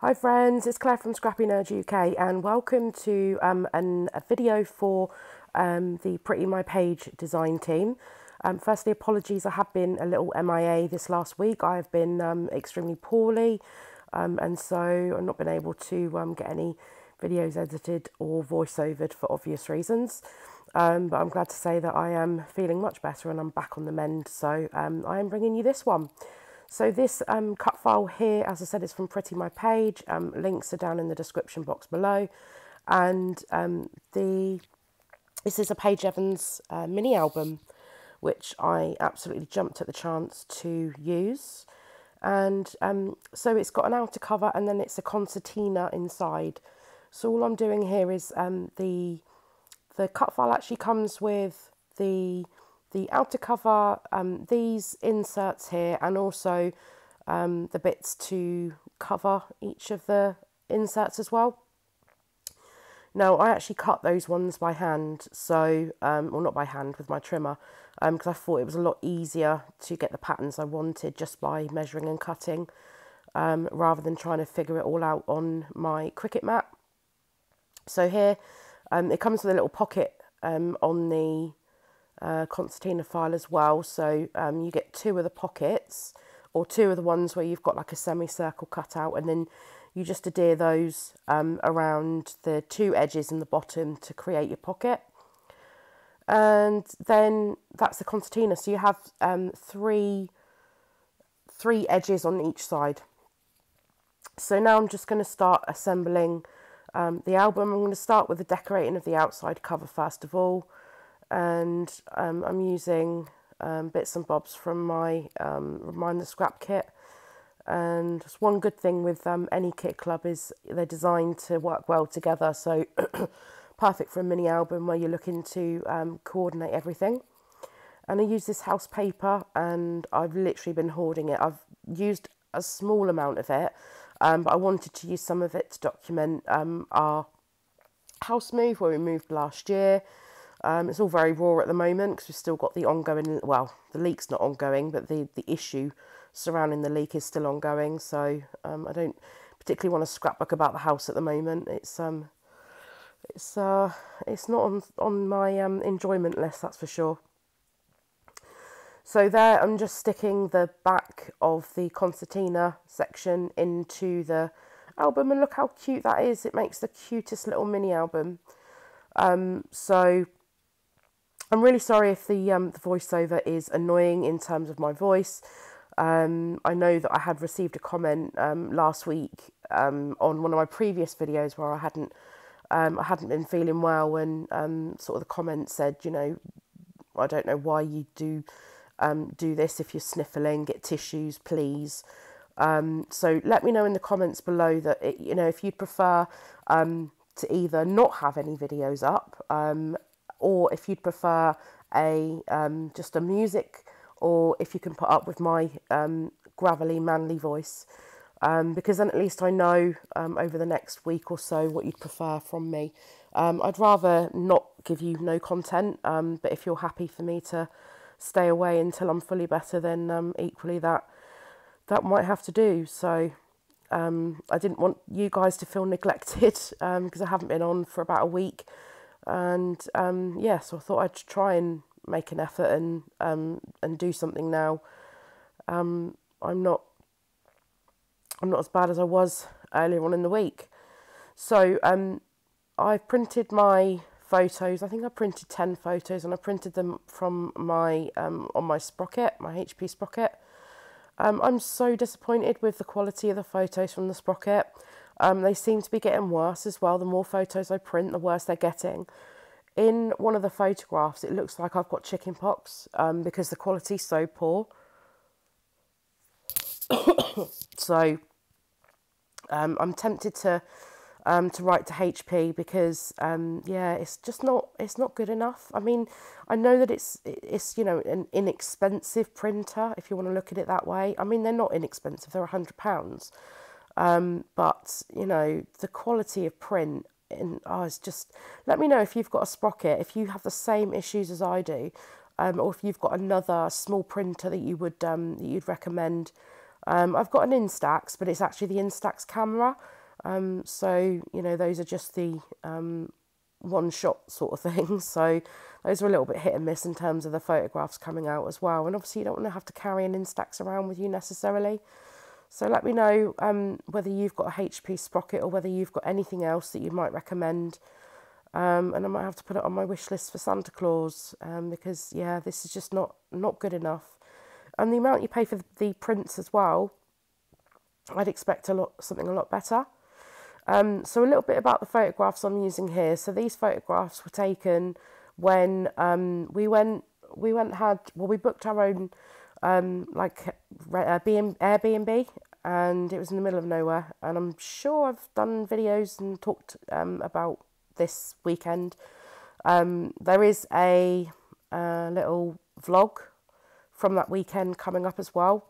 Hi friends, it's Claire from ScrappyNerdUK and welcome to a video for the Pretty My Page design team. Firstly, apologies, I have been a little MIA this last week. I've been extremely poorly and so I've not been able to get any videos edited or voiceovered for obvious reasons. But I'm glad to say that I am feeling much better and I'm back on the mend, so I am bringing you this one. So this cut file here, as I said, is from Pretty My Page. Links are down in the description box below. And this is a Paige Evans mini album, which I absolutely jumped at the chance to use. And so it's got an outer cover and then it's a concertina inside. So all I'm doing here is the cut file actually comes with the outer cover, these inserts here, and also the bits to cover each of the inserts as well. Now, I actually cut those ones by hand, so, well, not by hand, with my trimmer, because I thought it was a lot easier to get the patterns I wanted just by measuring and cutting, rather than trying to figure it all out on my Cricut mat. So here, it comes with a little pocket on the concertina file as well, so you get two of the pockets, or two of the ones where you've got like a semicircle cut out, and then you just adhere those around the two edges in the bottom to create your pocket. And then that's the concertina, so you have three edges on each side. So now I'm just going to start assembling the album. I'm going to start with the decorating of the outside cover first of all. And I'm using bits and bobs from my Remind the Scrap kit. And just one good thing with any kit club is they're designed to work well together. So perfect for a mini album where you're looking to coordinate everything. And I use this house paper and I've literally been hoarding it. I've used a small amount of it, but I wanted to use some of it to document our house move where we moved last year. It's all very raw at the moment because we've still got the ongoing, well, the leak's not ongoing, but the issue surrounding the leak is still ongoing. So I don't particularly want to scrapbook about the house at the moment. It's not on my enjoyment list, that's for sure. So there, I'm just sticking the back of the concertina section into the album, and look how cute that is. It makes the cutest little mini album. So I'm really sorry if the voiceover is annoying in terms of my voice. I know that I had received a comment last week on one of my previous videos where I hadn't been feeling well, and sort of the comment said, you know, I don't know why you do this. If you're sniffling, get tissues, please. So let me know in the comments below that you know, if you'd prefer to either not have any videos up, or if you'd prefer just a music, or if you can put up with my gravelly, manly voice, because then at least I know over the next week or so what you'd prefer from me. I'd rather not give you no content, but if you're happy for me to stay away until I'm fully better, then equally that might have to do. So I didn't want you guys to feel neglected because I haven't been on for about a week. And yeah, so I thought I'd try and make an effort and do something now. I'm not as bad as I was earlier on in the week. So I've printed my photos. I think I printed 10 photos, and I printed them from my on my Sprocket, my HP Sprocket. I'm so disappointed with the quality of the photos from the Sprocket. They seem to be getting worse as well. The more photos I print, the worse they're getting. In one of the photographs, it looks like I've got chicken pox because the quality's so poor. So I'm tempted to write to HP because yeah, it's not good enough. I mean, I know that it's you know, an inexpensive printer if you want to look at it that way. I mean, they're not inexpensive; they're £100. But you know, the quality of print, and it's just, let me know if you've got a Sprocket, if you have the same issues as I do, or if you've got another small printer that you would that you'd recommend. I've got an Instax, but it's actually the Instax camera. So, you know, those are just the one shot sort of things. So those are a little bit hit and miss in terms of the photographs coming out as well. And obviously you don't want to have to carry an Instax around with you necessarily. So let me know whether you've got a HP Sprocket or whether you've got anything else that you might recommend. And I might have to put it on my wish list for Santa Claus because, yeah, this is just not good enough. And the amount you pay for the prints as well, I'd expect something a lot better. So a little bit about the photographs I'm using here. So these photographs were taken when we booked our own Airbnb, and it was in the middle of nowhere. And I'm sure I've done videos and talked about this weekend. There is a little vlog from that weekend coming up as well.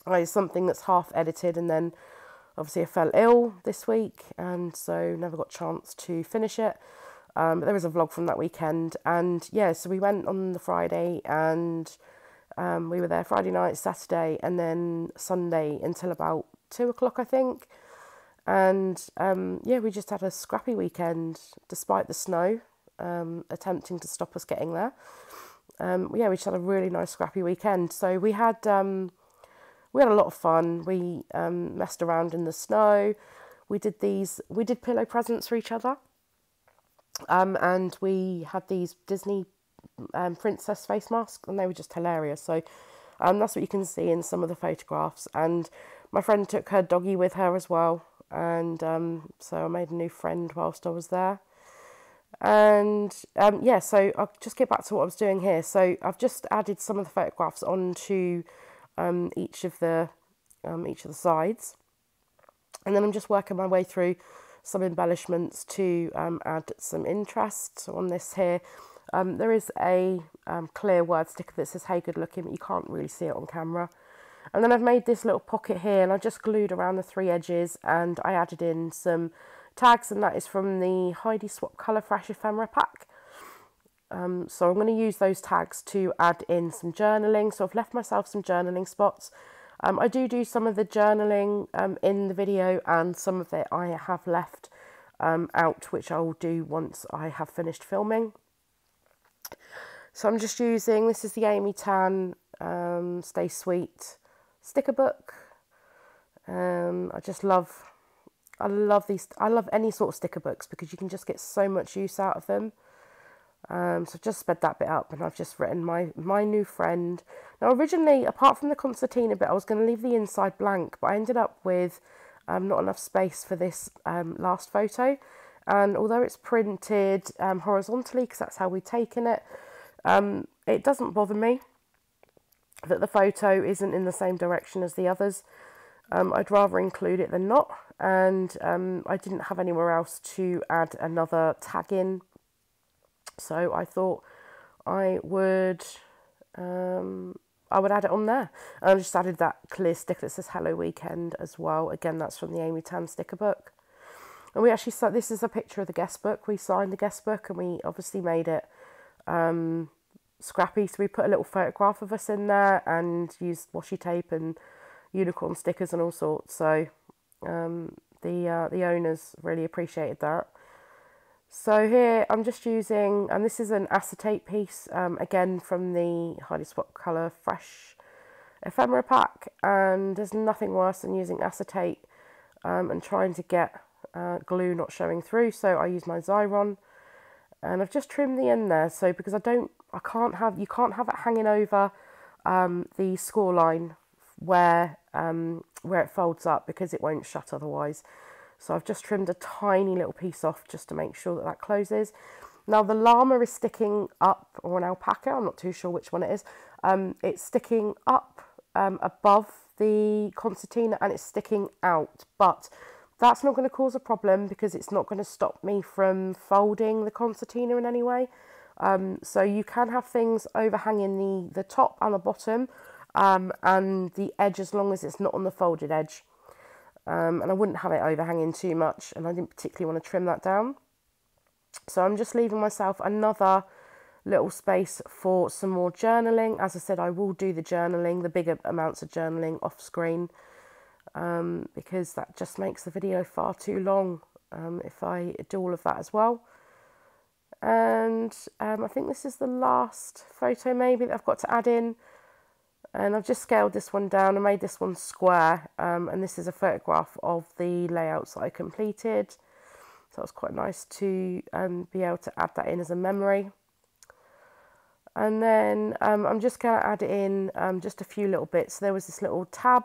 It's something that's half edited, and then obviously I fell ill this week and so never got a chance to finish it. But there is a vlog from that weekend, and yeah, so we went on the Friday, and we were there Friday night, Saturday, and then Sunday until about 2 o'clock, I think. And yeah, we just had a scrappy weekend despite the snow attempting to stop us getting there. Yeah, we just had a really nice scrappy weekend. So we had a lot of fun. We messed around in the snow. We did pillow presents for each other. And we had these Disney princess face masks, and they were just hilarious. So that's what you can see in some of the photographs. And my friend took her doggy with her as well. And so I made a new friend whilst I was there. And yeah, so I'll just get back to what I was doing here. So I've just added some of the photographs onto each of the sides, and then I'm just working my way through some embellishments to add some interest on this here. There is a clear word sticker that says "Hey, good looking," but you can't really see it on camera. And then I've made this little pocket here, and I just glued around the 3 edges, and I added in some tags, and that is from the Heidi Swap Colour Fresh Ephemera pack. So I'm going to use those tags to add in some journaling. So I've left myself some journaling spots. I do some of the journaling in the video, and some of it I have left out, which I will do once I have finished filming. So I'm just using, this is the Amy Tan Stay Sweet sticker book. I love these. I love any sort of sticker books because you can just get so much use out of them. So I've just sped that bit up, and I've just written my new friend. Now originally, apart from the concertina bit, I was going to leave the inside blank, but I ended up with not enough space for this last photo. And although it's printed horizontally, because that's how we've taken it, it doesn't bother me that the photo isn't in the same direction as the others. I'd rather include it than not, and I didn't have anywhere else to add another tag in, so I thought I would add it on there. And I just added that clear sticker that says "Hello Weekend" as well. Again, that's from the Amy Tan sticker book. And we actually saw, this is a picture of the guest book. We signed the guest book, and we obviously made it scrappy, so we put a little photograph of us in there and used washi tape and unicorn stickers and all sorts. So the owners really appreciated that. So here I'm just using, and this is an acetate piece, again from the Heidi Swap Colour Fresh Ephemera pack, and there's nothing worse than using acetate and trying to get glue not showing through. So I use my Xyron, and I've just trimmed the end there. So because you can't have it hanging over the score line where it folds up, because it won't shut otherwise. So I've just trimmed a tiny little piece off just to make sure that closes. Now the llama is sticking up, or an alpaca, I'm not too sure which one it is. It's sticking up above the concertina, and it's sticking out, but that's not going to cause a problem because it's not going to stop me from folding the concertina in any way. So you can have things overhanging the top and the bottom and the edge, as long as it's not on the folded edge. And I wouldn't have it overhanging too much, and I didn't particularly want to trim that down. So I'm just leaving myself another little space for some more journaling. As I said, I will do the journaling, the bigger amounts of journaling off screen, because that just makes the video far too long if I do all of that as well. And I think this is the last photo maybe that I've got to add in. And I've just scaled this one down and made this one square. And this is a photograph of the layouts that I completed. So it was quite nice to be able to add that in as a memory. And then I'm just going to add in just a few little bits. There was this little tab,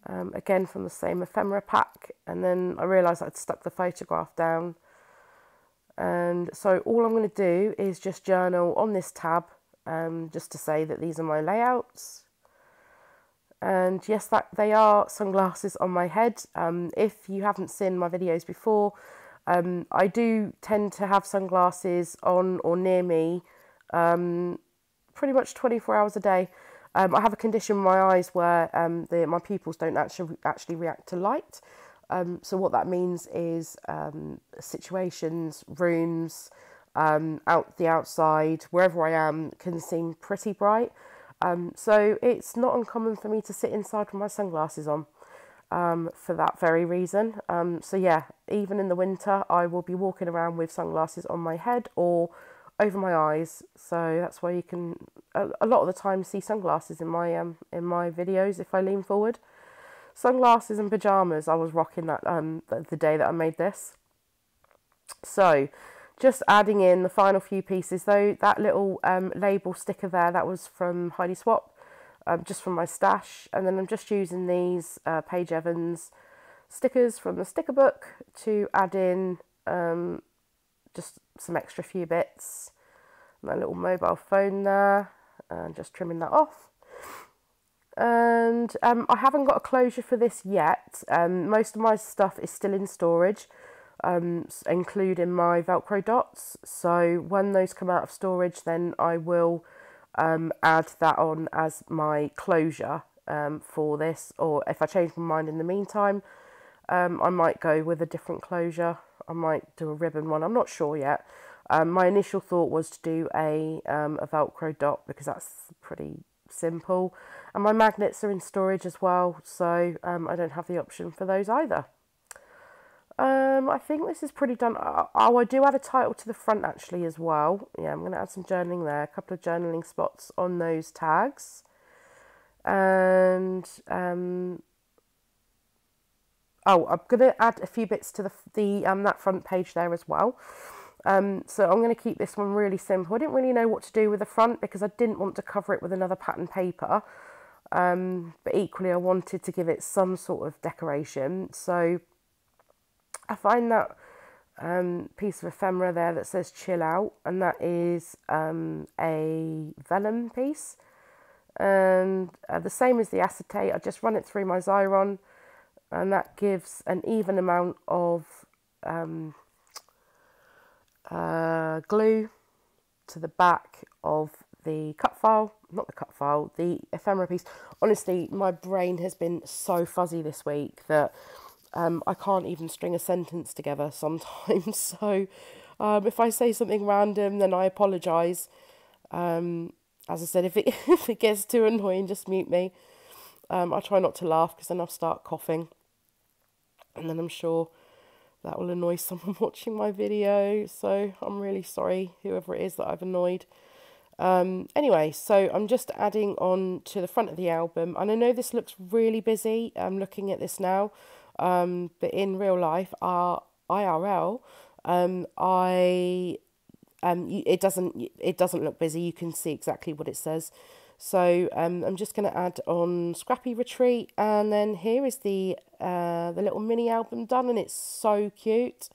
again from the same ephemera pack. And then I realised I'd stuck the photograph down. And so all I'm going to do is just journal on this tab, just to say that these are my layouts. And yes, that they are sunglasses on my head. If you haven't seen my videos before, I do tend to have sunglasses on or near me pretty much 24 hours a day. I have a condition in my eyes where my pupils don't actually react to light. So what that means is situations, rooms, outside, wherever I am, can seem pretty bright. So it's not uncommon for me to sit inside with my sunglasses on for that very reason. So yeah, even in the winter, I will be walking around with sunglasses on my head or over my eyes. So that's why you can a lot of the time see sunglasses in my videos if I lean forward. Sunglasses and pajamas I was rocking that the day that I made this. So just adding in the final few pieces though. That little label sticker there, that was from Heidi Swap, just from my stash. And then I'm just using these Paige Evans stickers from the sticker book to add in just some extra few bits. My little mobile phone there, and just trimming that off. And I haven't got a closure for this yet. Most of my stuff is still in storage, including my Velcro dots. So when those come out of storage, then I will add that on as my closure for this. Or if I change my mind in the meantime, I might go with a different closure. I might do a ribbon one. I'm not sure yet. My initial thought was to do a Velcro dot because that's pretty simple, and my magnets are in storage as well, so I don't have the option for those either. I think this is pretty done. Oh, I do add a title to the front actually as well. Yeah, I'm going to add some journaling there, a couple of journaling spots on those tags. And oh, I'm going to add a few bits to that front page there as well. So I'm going to keep this one really simple. I didn't really know what to do with the front because I didn't want to cover it with another pattern paper. But equally I wanted to give it some sort of decoration. So I find that piece of ephemera there that says chill out, and that is a vellum piece. And the same as the acetate, I just run it through my Xyron, and that gives an even amount of glue to the back of the cut file, not the cut file, the ephemera piece. Honestly, my brain has been so fuzzy this week that I can't even string a sentence together sometimes. So if I say something random, then I apologise. As I said, if it gets too annoying, just mute me. I try not to laugh because then I'll start coughing, and then I'm sure that will annoy someone watching my video. So I'm really sorry, whoever it is that I've annoyed. Anyway, so I'm just adding on to the front of the album, and I know this looks really busy. I'm looking at this now, but in real life, IRL, it doesn't look busy. You can see exactly what it says. So I'm just going to add on Scrappy Retreat, and then here is the little mini album done, and it's so cute.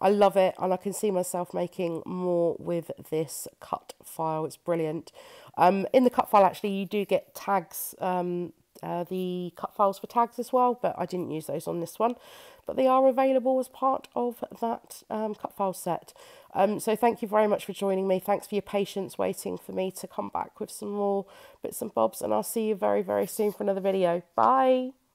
I love it, and I can see myself making more with this cut file. It's brilliant. In the cut file, actually, you do get tags, the cut files for tags as well, but I didn't use those on this one. But they are available as part of that cut file set. So thank you very much for joining me. Thanks for your patience waiting for me to come back with some more bits and bobs, and I'll see you very, very soon for another video. Bye!